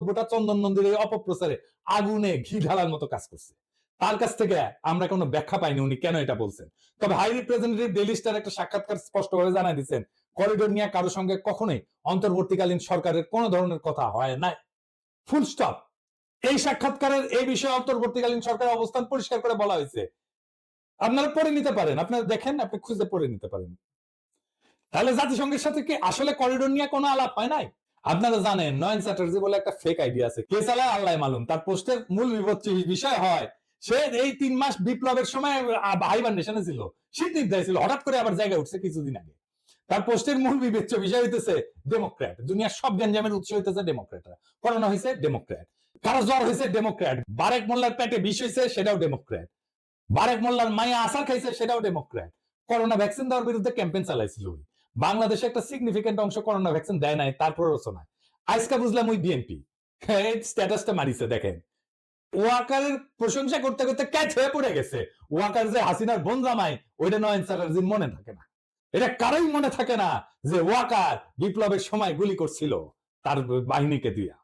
গোটা চন্দন নন্দীর এই অপপ্রচারে আগুনে ঘি ঢালার মতো কাজ করছে। তার কাছ থেকে আমরা কোনো ব্যাখ্যা পাইনি উনি কেন এটা বলছেন। তবে হাই রিপ্রেজেন্টেটিভ ডেইলি স্টার একটা সাক্ষাৎকার স্পষ্টভাবে জানাই দিচ্ছেন, করিডোর নিয়ে কারো সঙ্গে কখনোই অন্তর্বর্তীকালীন সরকারের কোন ধরনের কথা হয় নাই, ফুল স্টপ। এই সাক্ষাৎকারের এই বিষয়ে অন্তর্বর্তীকালীন সরকারের অবস্থান পরিষ্কার করে বলা হয়েছে, আপনারা পড়ে নিতে পারেন, আপনারা দেখেন, আপনি খুঁজে পড়ে নিতে পারেন। তাহলে জাতিসংঘের সাথে কি আসলে করিডোর নিয়ে কোনো আলাপ হয় নাই? আপনারা জানেন নয়ন চ্যাটার্জি বলে একটা ফেক আইডিয়া আছে, কে চালায় আল্লাহ মালুম। তার পোস্টের মূল বিষয় হয় সে এই 3 মাস বিপ্লবের সময় হাইবার নেশনে ছিল, শীত নির্দায় ছিল, হঠাৎ করে আবার জায়গায় উঠছে কিছুদিন আগে। তার পোস্টের মূল বিবেচ্য বিষয় হইতেছে ডেমোক্র্যাট, দুনিয়ার সব গ্যাঞ্জামের উৎস হইতেছে ডেমোক্র্যাটরা। করোনা হয়েছে ডেমোক্র্যাট, কারো জ্বর হয়েছে ডেমোক্র্যাট, বারেক মোল্লার পেটে বিষ হয়েছে সেটাও ডেমোক্র্যাট, বারেক মোল্লার মায়া আসার খাইছে সেটাও ডেমোক্র্যাট। করোনা ভ্যাকসিন দেওয়ার বিরুদ্ধে ক্যাম্পেইন চালাইছিল। বাংলাদেশে একটা সিগনিফিকেন্ট অংশ করোনা ভ্যাকসিন দেয় নাই, তার প্ররোচনায় আজকে বুঝলাম ওই বিএনপি স্ট্যাটাসটা মারিছে দেখেন। ওয়াকারের প্রশংসা করতে করতে ক্যাচ হয়ে পড়ে গেছে। ওয়াকার যে হাসিনার বোন জামাই, ওইটা নয়ন চ্যাটার্জির মনে থাকে না। এটা কারোই মনে থাকে না যে ওয়াকার বিপ্লবের সময় গুলি করছিল তার বাহিনীকে দিয়া।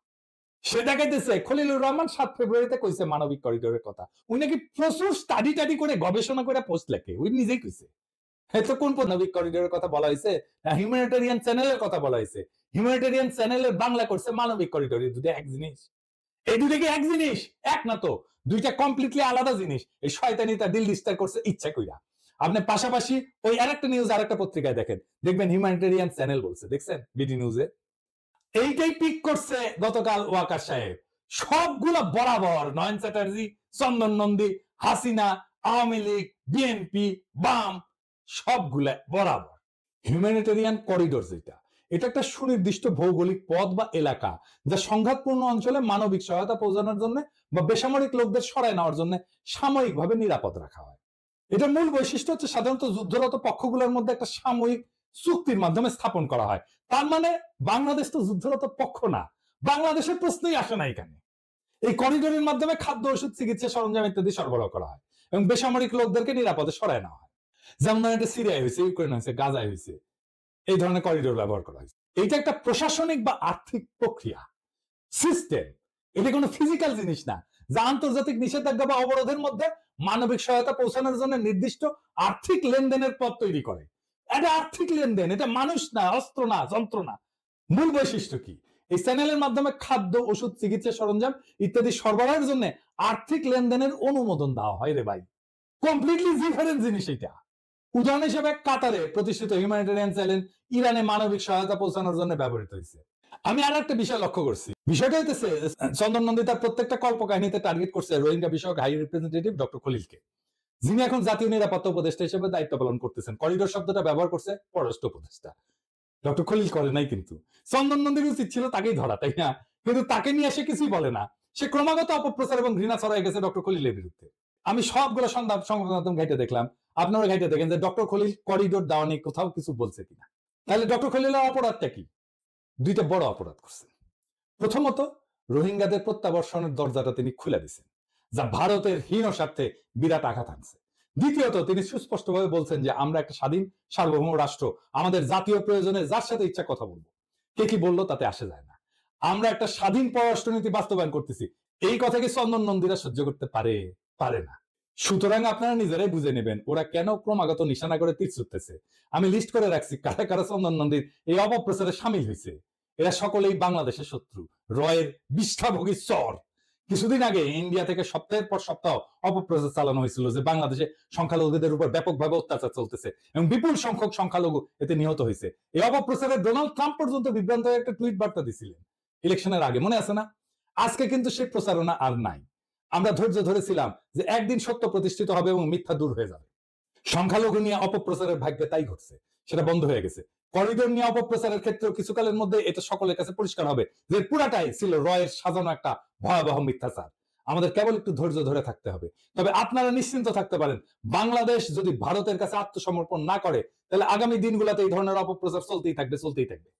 সে দেখাইতেছে খলিলুর রহমান 7 ফেব্রুয়ারিতে কইছে মানবিক করিডোরের কথা। উনি নাকি প্রচুর স্টাডি করে গবেষণা করে পোস্ট লেখে, উনি নিজেই কইছে। তো কোন মানবিক করিডোরের কথা বলা হয়েছে? হিউম্যানিটেরিয়ান চ্যানেলের কথা বলা হয়েছে। হিউম্যানিটেরিয়ান চ্যানেলের বাংলা করছে মানবিক করিডোর। দুটো এক জিনিস? এই দুটো কি এক জিনিস? এক না তো, দুইটা কমপ্লিটলি আলাদা জিনিস। এই শয়তানিটা দিল ডিস্টার করছে ইচ্ছা কইরা। আপনি পাশাপাশি ওই আরেকটা নিউজ আরেকটা পত্রিকায় দেখেন, দেখবেন হিউম্যানিটেরিয়ান চ্যানেল বলছে, দেখছেন বিডি নিউজে। এইটাই পিক করছে গতকাল ওয়াকার সাহেব। সবগুলা বরাবর নয়ন চ্যাটার্জি, চন্দন নন্দী, হাসিনা, আওয়ামী লীগ, বিএনপি, বাম, সবগুলা বরাবর। হিউম্যানিটেরিয়ান করিডোর যেটা, এটা একটা সুনির্দিষ্ট ভৌগোলিক পথ বা এলাকা যা সংঘাতপূর্ণ অঞ্চলে মানবিক সহায়তা পৌঁছানোর জন্য বা বেসামরিক লোকদের সরায় নেওয়ার জন্য সাময়িকভাবে নিরাপদ রাখা হয়। এটা মূল বৈশিষ্ট্য হচ্ছে সাধারণত যুদ্ধরত পক্ষগুলোর মধ্যে একটা সাময়িক চুক্তির মাধ্যমে স্থাপন করা হয়। তার মানে বাংলাদেশ তো যুদ্ধরত পক্ষ না, বাংলাদেশের প্রশ্নই আসে না এখানে। এই করিডোরের মাধ্যমে খাদ্য, ওষুধ, চিকিৎসা সরঞ্জাম ইত্যাদি সরবরাহ করা হয় এবং বেসামরিক লোকদেরকে নিরাপদে সরায় নেওয়া হয়। যেমন এটা সিরিয়ায় হয়েছে, ইউক্রেন হয়েছে, গাজায় হয়েছে, এই ধরনের করিডোর ব্যবহার করা হয়েছে। এটা একটা প্রশাসনিক বা আর্থিক প্রক্রিয়া, সিস্টেম। এটা কোনো ফিজিক্যাল জিনিস না যা আন্তর্জাতিক নিষেধাজ্ঞা বা অবরোধের মধ্যে মানবিক সহায়তা পৌঁছানোর জন্য নির্দিষ্ট আর্থিক লেনদেনের পথ তৈরি করে। এটা আর্থিক লেনদেন, এটা মানুষ না, অস্ত্র না, যন্ত্র না। মূল বৈশিষ্ট্য কি? এই চ্যানেলের মাধ্যমে খাদ্য, ওষুধ, চিকিৎসা সরঞ্জাম ইত্যাদি সরবরাহের জন্য আর্থিক লেনদেনের অনুমোদন দেওয়া হয় রে ভাই। কমপ্লিটলি ডিফারেন্ট জিনিস এটা। উদাহরণ হিসেবে কাতারে প্রতিষ্ঠিত হিউম্যানিটেরিয়ান চ্যানেল ইরানে মানবিক সহায়তা পৌঁছানোর জন্য ব্যবহৃত হয়েছে। আমি আর একটা বিষয় লক্ষ্য করছি, বিষয়টা হইতেছে চন্দন নন্দী তার প্রত্যেকটা কল্পকাহিনীতে টার্গেট করছে রোহিঙ্গা বিষয়ক হাই রিপ্রেজেন্টেটিভ ডক্টর খলিলকে, যিনি এখন জাতীয় নিরাপত্তা উপদেষ্টা হিসেবে দায়িত্ব পালন করতেছেন। করিডোর শব্দটা ব্যবহার করছে পররাষ্ট্র উপদেষ্টা, ডক্টর খলিল করে নাই। কিন্তু চন্দন নন্দীর উচিত ছিল তাকেই ধরা, তাই না? কিন্তু তাকে নিয়ে সে কিছুই বলে না। সে ক্রমাগত অপপ্রচার এবং ঘৃণা ছড়াই গেছে ডক্টর খলিলের বিরুদ্ধে। আমি সবগুলো সংবাদ মাধ্যম ঘাইটে দেখলাম, আপনারা ঘাইটে দেখেন যে ডক্টর খলিল করিডোর দেওয়া নিয়ে কোথাও কিছু বলছে কিনা। তাহলে ডক্টর খলিলের অপরাধটা কি? দুইটা বড় অপরাধ করছেন। প্রথমত, রোহিঙ্গাদের প্রত্যাবর্ষণের দরজাটা তিনি খুলে দিয়েছেন, যা ভারতের হীন স্বার্থে বিরাট আঘাত আনছে। দ্বিতীয়ত, তিনি সুস্পষ্টভাবে বলছেন যে আমরা একটা স্বাধীন সার্বভৌম রাষ্ট্র, আমাদের জাতীয় প্রয়োজনে যার সাথে ইচ্ছা কথা বলবো, কে কি বললো তাতে আসে যায় না। আমরা একটা স্বাধীন পররাষ্ট্রনীতি বাস্তবায়ন করতেছি। এই কথা কি চন্দন নন্দীরা সহ্য করতে পারে? পারে না। সুতরাং আপনারা নিজেরাই বুঝে নেবেন ওরা কেন ক্রমাগত নিশানা করে তীর ছুটতেছে। আমি লিস্ট করে রাখছি কারা কারা চন্দন নন্দীর এই অপপ্রচারে সামিল হয়েছে। এরা সকলেই বাংলাদেশের শত্রু, রয়ের বিষ্ঠাভোগী চর। কিছুদিন আগে ইন্ডিয়া থেকে সপ্তাহের পর সপ্তাহ অপপ্রচার চালানো হয়েছিল যে বাংলাদেশে সংখ্যালঘুদের উপর ব্যাপকভাবে অত্যাচার চলতেছে এবং বিপুল সংখ্যক সংখ্যালঘু এতে নিহত হয়েছে। এই অপপ্রচারে ডোনাল্ড ট্রাম্প পর্যন্ত বিভ্রান্ত হয়ে একটা টুইট বার্তা দিছিলেন ইলেকশনের আগে, মনে আছে না? আজকে কিন্তু সেই প্রচারণা আর নাই। আমরা ধৈর্য ধরেছিলাম যে একদিন সত্য প্রতিষ্ঠিত হবে এবং মিথ্যা দূর হয়ে যাবে। সংখ্যালঘু নিয়ে অপপ্রচারের ভাগ্যে তাই ঘটছে, সেটা বন্ধ হয়ে গেছে। করিডোর নিয়ে অপপ্রচারের ক্ষেত্রে কিছুকালের মধ্যে এটা সকলের কাছে পরিষ্কার হবে যে পুরাটাই ছিল রয়ের সাজানো একটা ভয়াবহ মিথ্যাচার। আমাদের কেবল একটু ধৈর্য ধরে থাকতে হবে। তবে আপনারা নিশ্চিন্ত থাকতে পারেন, বাংলাদেশ যদি ভারতের কাছে আত্মসমর্পণ না করে তাহলে আগামী দিনগুলোতে এই ধরনের অপপ্রচার চলতেই থাকবে, চলতেই থাকবে।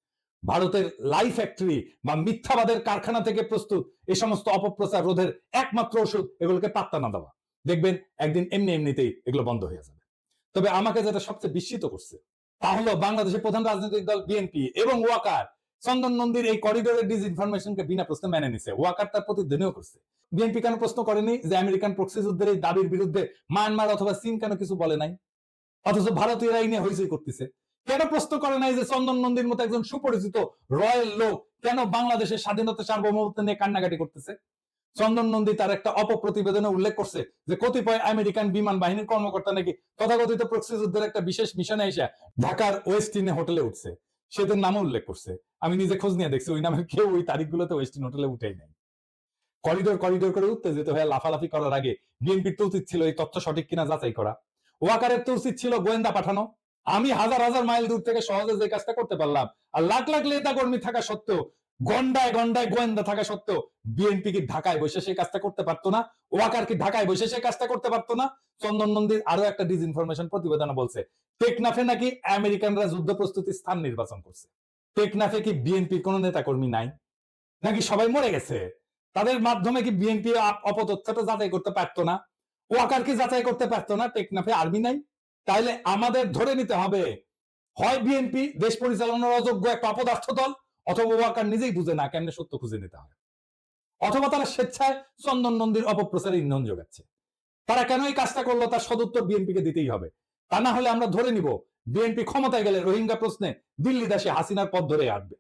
ভারতের লাই ফ্যাক্টরি বা মিথ্যাবাদের কারখানা থেকে প্রস্তুত এই সমস্ত অপপ্রচার রোধের একমাত্র ওষুধ এগুলোকে পাত্তা না দেওয়া। দেখবেন একদিন এমনিতেই এগুলো বন্ধ হয়ে যাবে। তবে আমাকে যেটা সবচেয়ে বিস্মিত করছে তা হলো বাংলাদেশের প্রধান রাজনৈতিক দল বিএনপি এবং ওয়াকার চন্দন নন্দীর এই করিডোরের ডিসইনফরমেশনকে বিনা প্রশ্নে মেনে নিছে, ওয়াকার তার প্রতিধ্বনিও করছে। বিএনপি কেন প্রশ্ন করেনি যে আমেরিকান প্রক্সি যুদ্ধের এই দাবির বিরুদ্ধে মায়ানমার অথবা চীন কেন কিছু বলে নাই, অথচ ভারতীয়রা এই নিয়ে হইচই করতেছে? কেন প্রশ্ন করে নাই যে চন্দন নন্দীর মতো একজন সুপরিচিত রয়্যাল লোক কেন বাংলাদেশের স্বাধীনতা সার্বভৌমত্ব নিয়ে কান্নাকাটি করতেছে? চন্দন নন্দী তার একটা অপপ্রতিবেদনে উল্লেখ করছে যে কতিপয় আমেরিকান বিমান বাহিনীর কর্মকর্তা নাকি তথাকথিত প্রক্সি যুদ্ধের একটা বিশেষ মিশনে এসে ঢাকার ওয়েস্টিনে হোটেলে উঠছে, সেদের নামও উল্লেখ করছে। আমি নিজে খোঁজ নিয়ে দেখছি ওই নামে কেউ ওই তারিখগুলোতে ওয়েস্টিন হোটেলে উঠেই নাই। করিডোর করিডোর করে উত্তেজিত হয়ে লাফালাফি করার আগে বিএনপির তো উচিত ছিল এই তথ্য সঠিক কিনা যাচাই করা। ওয়াকারের তো উচিত ছিল গোয়েন্দা পাঠানো। আমি হাজার হাজার মাইল দূর থেকে সহজে যে কাজটা করতে পারলাম, আর লাখ লাখ নেতা কর্মী থাকা সত্ত্বেও, গন্ডায় গন্ডায় গোয়েন্দা থাকা সত্ত্বেও বিএনপি কি ঢাকায় বসে সেই কাজটা করতে পারতো না? ওয়াকার কি ঢাকায় বসে সেই কাজটা করতে পারতো না? চন্দন নন্দীর আরো একটা ডিসইনফরমেশন প্রতিবেদনে বলছে টেকনাফে নাকি আমেরিকানরা যুদ্ধ প্রস্তুতির স্থান নির্বাচন করছে। টেকনাফে কি বিএনপির কোন নেতা কর্মী নাই নাকি সবাই মরে গেছে? তাদের মাধ্যমে কি বিএনপি অপতথ্যটা যাচাই করতে পারতো না? ওয়াকার কি যাচাই করতে পারতো না টেকনাফে আর্মি নাই? তাইলে আমাদের ধরে নিতে হবে হয় বিএনপি দেশ পরিচালনার অযোগ্য একটা অপদার্থ দল, অথবা ওয়াকার নিজেই বুঝে না কেমনে সত্য খুঁজে নিতে হয়, অথবা তারা স্বেচ্ছায় চন্দন নন্দীর অপপ্রচারে ইন্ধন যোগাচ্ছে। তারা কেন এই কাজটা করলো তার সদুত্তর বিএনপিকে দিতেই হবে। তা না হলে আমরা ধরে নিব বিএনপি ক্ষমতায় গেলে রোহিঙ্গা প্রশ্নে দিল্লি দাসে হাসিনার পথ ধরে আসবে।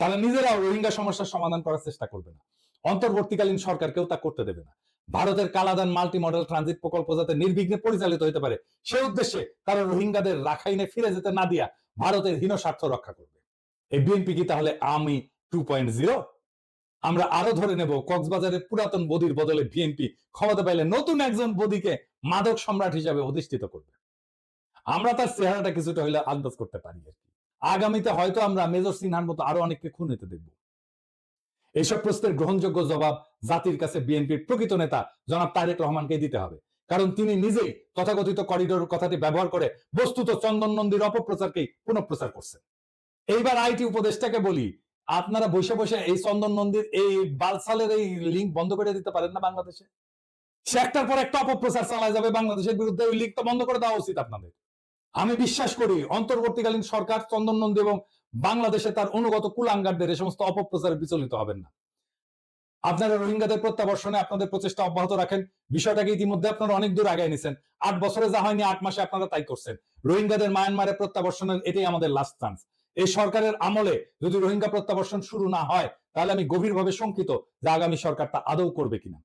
তারা নিজেরাও রোহিঙ্গা সমস্যার সমাধান করার চেষ্টা করবে না, অন্তর্বর্তীকালীন সরকারকেও তা করতে দেবে না। ভারতের কালাদান মাল্টি মডেল ট্রানজিট প্রকল্প যাতে নির্বিঘ্নে পরিচালিত হতে পারে সেই উদ্দেশ্যে তারা রোহিঙ্গাদের রাখাইনে ফিরে যেতে না দিয়া ভারতের হীন স্বার্থ রক্ষা করবে। এই বিএনপি কি তাহলে আমি 2.0? আমরা আরো ধরে নেব কক্সবাজারের পুরাতন বদির বদলে বিএনপি ক্ষমতা পাইলে নতুন একজন বদিকে মাদক সম্রাট হিসাবে অধিষ্ঠিত করবে। আমরা তার চেহারাটা কিছুটা হইলে আন্দাজ করতে পারি আর কি। আগামীতে হয়তো আমরা মেজর সিনহার মতো আরো অনেককে খুন হতে দেখব। এইসব প্রশ্নের গ্রহণযোগ্য জবাব জাতির কাছে বিএনপির প্রকৃত নেতা জনাব তারেক রহমানকে দিতে হবে, কারণ তিনি নিজেই তথাকথিত করিডোর কথাটি ব্যবহার করে বস্তুত চন্দন নন্দীর অপপ্রচারকেই পুনঃপ্রচার করছেন। এইবার আইটি উপদেষ্টাকে বলি, আপনারা বসে বসে এই চন্দন নন্দীর এই বালসালের এই লিঙ্ক বন্ধ করে দিতে পারেন না বাংলাদেশে? সে একটার পর একটা অপপ্রচার চালায় যাবে বাংলাদেশের বিরুদ্ধে, ওই লিঙ্ক তো বন্ধ করে দেওয়া উচিত আপনাদের। আমি বিশ্বাস করি অন্তর্বর্তীকালীন সরকার চন্দন নন্দী এবং বাংলাদেশে তার অনুগত কুলাঙ্গারদের এই সমস্ত অপপ্রচারে বিচলিত হবেন না। আপনারা রোহিঙ্গাদের প্রত্যাবর্ষণে আপনাদের প্রচেষ্টা অব্যাহত রাখেন। বিষয়টাকে ইতিমধ্যে আপনারা অনেক দূর আগায় নিছেন। 8 বছরে যা হয়নি 8 মাসে আপনারা তাই করছেন। রোহিঙ্গাদের মায়ানমারে প্রত্যাবর্ষণের এটাই আমাদের লাস্ট চান্স। এই সরকারের আমলে যদি রোহিঙ্গা প্রত্যাবর্ষণ শুরু না হয় তাহলে আমি গভীরভাবে শঙ্কিত যে আগামী সরকার তা আদৌ করবে কিনা।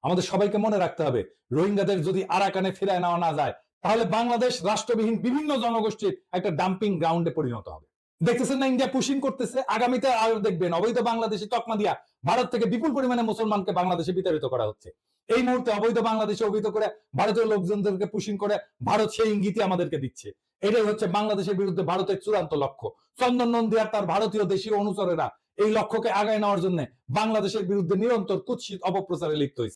আমাদের সবাইকে মনে রাখতে হবে রোহিঙ্গাদের যদি আরাকানে ফিরায় নেওয়া না যায় তাহলে বাংলাদেশ রাষ্ট্রবিহীন বিভিন্ন জনগোষ্ঠীর একটা ডাম্পিং গ্রাউন্ডে পরিণত হবে। দেখতেছেন না ইন্ডিয়া পুশিং করতেছে, আগামীতে আরো দেখবেন অবৈধ বাংলাদেশি তকমা দিয়া ভারত থেকে বিপুল পরিমাণে মুসলমানকে বাংলাদেশে বিতাড়িত করা হচ্ছে। এই মুহূর্তে অবৈধ বাংলাদেশে অবৈধ করে ভারতীয় লোকজনদেরকে পুশিং করে ভারত সেই ইঙ্গিতই আমাদেরকে দিচ্ছে। এটাই হচ্ছে বাংলাদেশের বিরুদ্ধে ভারতের চূড়ান্ত লক্ষ্য। চন্দন নন্দী আর তার ভারতীয় দেশীয় অনুচরেরা এই লক্ষ্যকে আগায় নেওয়ার জন্য বাংলাদেশের বিরুদ্ধে নিরন্তর কুৎসিত অপপ্রচারে লিপ্ত হয়েছে।